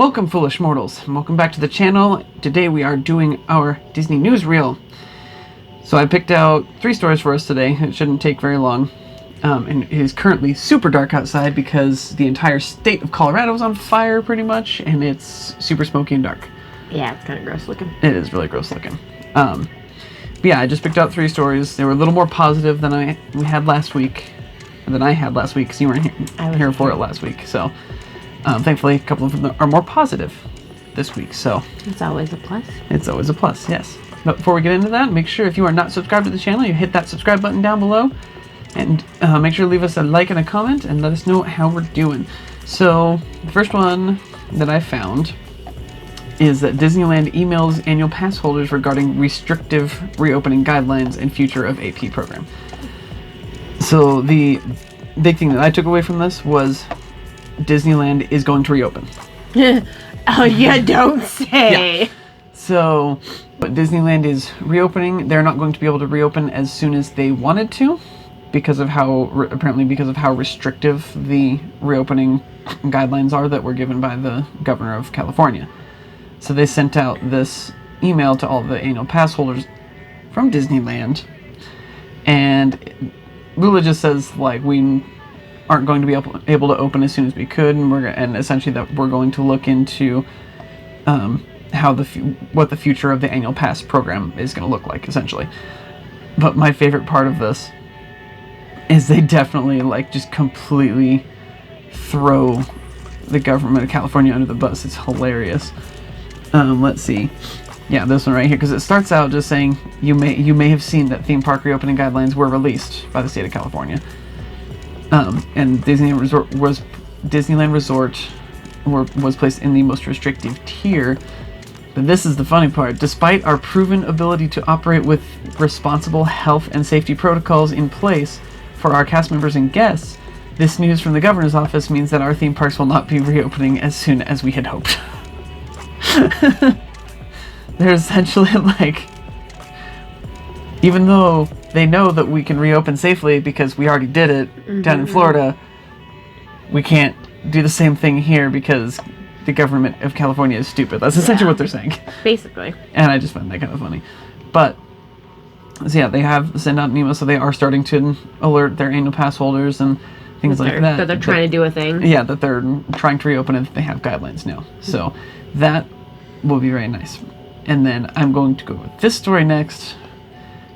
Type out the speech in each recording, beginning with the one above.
Welcome, foolish mortals, and welcome back to the channel. Today we are doing our Disney newsreel. So I picked out 3 stories for us today. It shouldn't take very long. And it is currently super dark outside because the entire state of Colorado is on fire pretty much, and it's super smoky and dark. Yeah, it's kind of gross looking. It is really gross looking. But yeah, I just picked out 3 stories. They were a little more positive than I had last week, because you weren't here for it last week. So thankfully, a couple of them are more positive this week. So it's always a plus. It's always a plus, yes. But before we get into that, make sure if you are not subscribed to the channel, you hit that subscribe button down below, and make sure to leave us a like and a comment and let us know how we're doing. So the first one that I found is that Disneyland emails annual pass holders regarding restrictive reopening guidelines and future of AP program. So the big thing that I took away from this was Disneyland is going to reopen. Oh, you don't say. Yeah. So, but Disneyland is reopening. They're not going to be able to reopen as soon as they wanted to because of how restrictive the reopening guidelines are that were given by the governor of California. So they sent out this email to all the annual pass holders from Disneyland, and Lula just says, like, we aren't going to be able to open as soon as we could, and essentially that we're going to look into what the future of the annual pass program is going to look like, essentially. But my favorite part of this is they definitely just completely throw the government of California under the bus. It's hilarious. Let's see. Yeah, this one right here, because it starts out just saying you may have seen that theme park reopening guidelines were released by the state of California. And Disneyland Resort was placed in the most restrictive tier. But this is the funny part. Despite our proven ability to operate with responsible health and safety protocols in place for our cast members and guests, this news from the governor's office means that our theme parks will not be reopening as soon as we had hoped. They're essentially even though they know that we can reopen safely because we already did it down in Florida, we can't do the same thing here because the government of California is stupid. That's essentially what they're saying. Basically. And I just find that kind of funny. But, so yeah, they have sent out an email, so they are starting to alert their annual pass holders and things like that. That they're trying to do a thing. Yeah, that they're trying to reopen and they have guidelines now. So that will be very nice. And then I'm going to go with this story next,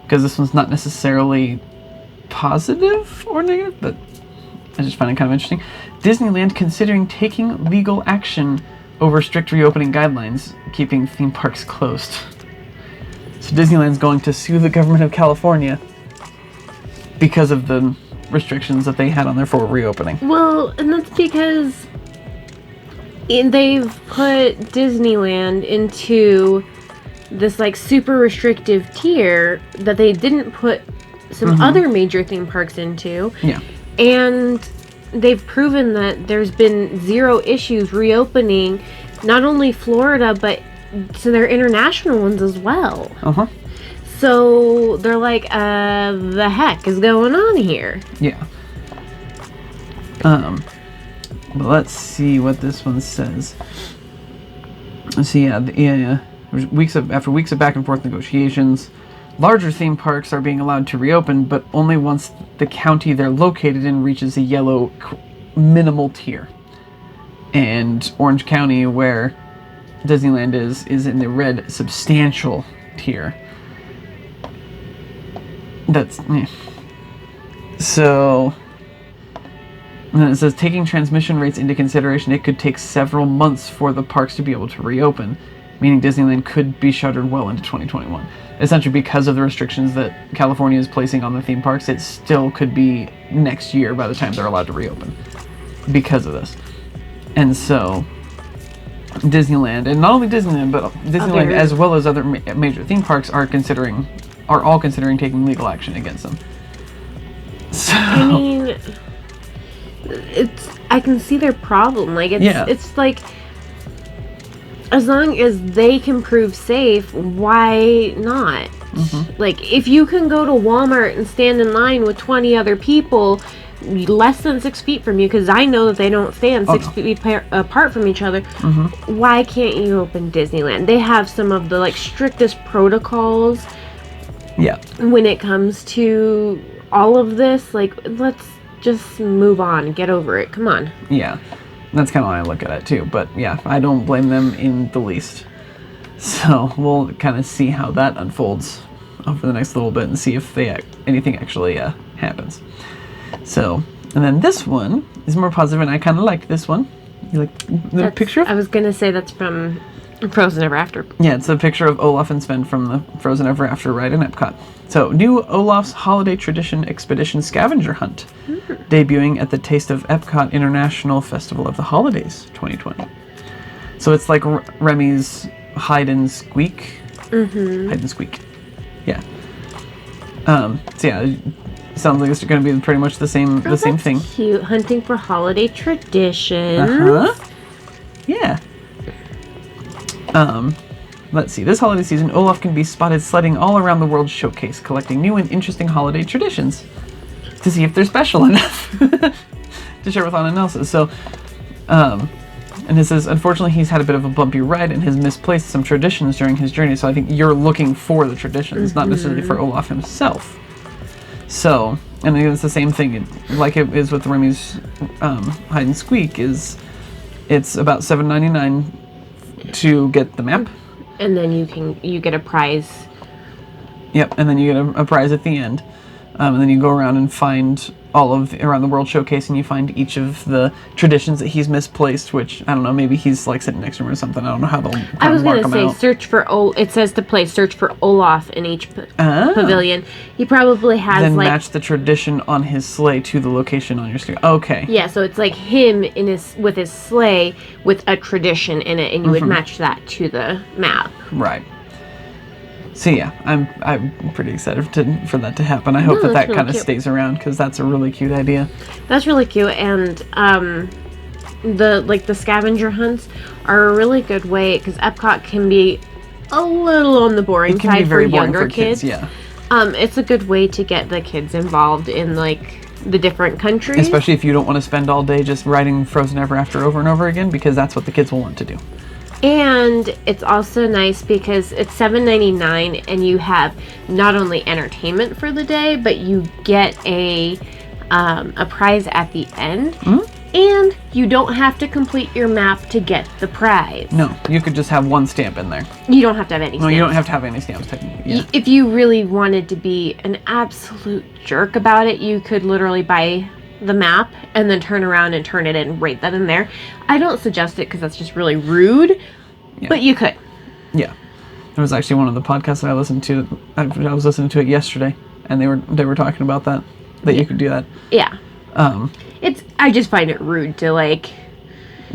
because this one's not necessarily positive or negative, but I just find it kind of interesting. Disneyland considering taking legal action over strict reopening guidelines, keeping theme parks closed. So Disneyland's going to sue the government of California because of the restrictions that they had on their for reopening. Well, and that's because they've put Disneyland into this super restrictive tier that they didn't put some other major theme parks into. Yeah. And they've proven that there's been 0 issues reopening not only Florida but to their international ones as well. So they're like, the heck is going on here? Yeah. But let's see what this one says. Let's see. After weeks of back and forth negotiations, larger theme parks are being allowed to reopen, but only once the county they're located in reaches a yellow minimal tier. And Orange County, where Disneyland is in the red substantial tier. So, and then it says, taking transmission rates into consideration, it could take several months for the parks to be able to reopen, meaning Disneyland could be shuttered well into 2021. Essentially, because of the restrictions that California is placing on the theme parks, it still could be next year by the time they're allowed to reopen because of this. And so, Disneyland, and not only Disneyland, but Disneyland as well as other major theme parks are all considering taking legal action against them. So, I mean, I can see their problem. It's like, as long as they can prove safe, why not? If you can go to Walmart and stand in line with 20 other people less than 6 feet from you, because I know that they don't stand 6 feet apart from each other. Why can't you open Disneyland? They have some of the like strictest protocols. Yeah. When it comes to all of this, like, let's just move on, get over it. Come on. Yeah. That's kind of how I look at it too. But yeah, I don't blame them in the least. So we'll kind of see how that unfolds over the next little bit and see if anything actually happens. So, and then this one is more positive, and I kind of like this one. You like the picture of? I was going to say that's from Frozen Ever After. Yeah, it's a picture of Olaf and Sven from the Frozen Ever After ride in Epcot. So, new Olaf's Holiday Tradition Expedition Scavenger Hunt, debuting at the Taste of Epcot International Festival of the Holidays 2020. So it's like Remy's Hide and Squeak. Hide and Squeak. Yeah. So yeah, it sounds like it's going to be pretty much the same thing. Cute. Hunting for holiday traditions. Yeah. Let's see. This holiday season, Olaf can be spotted sledding all around the World Showcase, collecting new and interesting holiday traditions to see if they're special enough to share with Anna and Elsa. So, and it says, unfortunately, he's had a bit of a bumpy ride and has misplaced some traditions during his journey. So I think you're looking for the traditions, not necessarily for Olaf himself. So, and it's the same thing, like it is with Remy's Hide and Squeak. It's about $7.99 to get the map. And then you get a prize. Yep, and then you get a prize at the end. And then you go around and find around the World Showcase, and you find each of the traditions that he's misplaced, which, I don't know, maybe he's like sitting next to him or something. I don't know how they'll I was going to say, it says to play search for Olaf in each pavilion. He probably has then match the tradition on his sleigh to the location on your screen. Okay. Yeah, so it's like him with his sleigh with a tradition in it, and you would match that to the map. Right. So yeah, I'm pretty excited for that to happen. I hope that really kind of stays around, because that's a really cute idea. That's really cute, and the scavenger hunts are a really good way, because Epcot can be a little on the boring side for younger kids. Yeah. It's a good way to get the kids involved in like the different countries, especially if you don't want to spend all day just riding Frozen Ever After over and over again, because that's what the kids will want to do. And it's also nice because it's $7.99, and you have not only entertainment for the day, but you get a prize at the end. And you don't have to complete your map to get the prize. No, you could just have one stamp in there. You don't have to have any stamps. No, you don't have to have any stamps, technically. Yeah. If you really wanted to be an absolute jerk about it, you could literally buy the map and then turn around and turn it in, right then and there. I don't suggest it because that's just really rude, but you could. Yeah. There was actually one of the podcasts that I listened to. I was listening to it yesterday, and they were talking about that you could do that. Yeah. I just find it rude to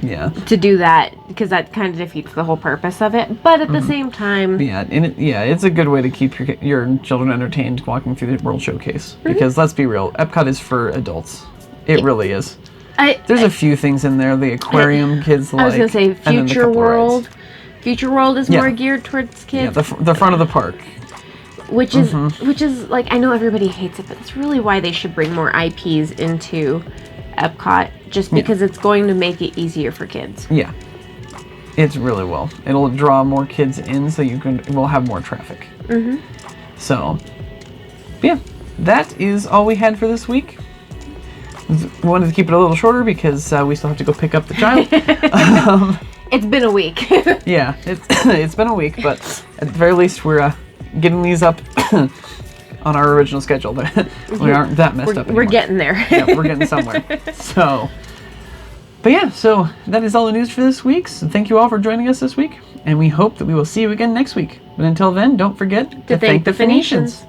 to do that, because that kind of defeats the whole purpose of it. But at the same time, it's a good way to keep your children entertained walking through the World Showcase. Because let's be real, Epcot is for adults. It really is. There's a few things in there. The aquarium kids like. I was gonna say Future World. Future World is more geared towards kids. Yeah, the front of the park. Which is like, I know everybody hates it, but it's really why they should bring more IPs into Epcot, just because it's going to make it easier for kids. Yeah, it really will. It'll draw more kids in, so we'll have more traffic. So, yeah, that is all we had for this week. We wanted to keep it a little shorter because we still have to go pick up the child. It's been a week. Yeah, it's been a week, but at the very least we're getting these up on our original schedule. We aren't that messed up anymore. We're getting there. Yeah, we're getting somewhere. So that is all the news for this week. So thank you all for joining us this week, and we hope that we will see you again next week. But until then, don't forget to thank the Phoenicians.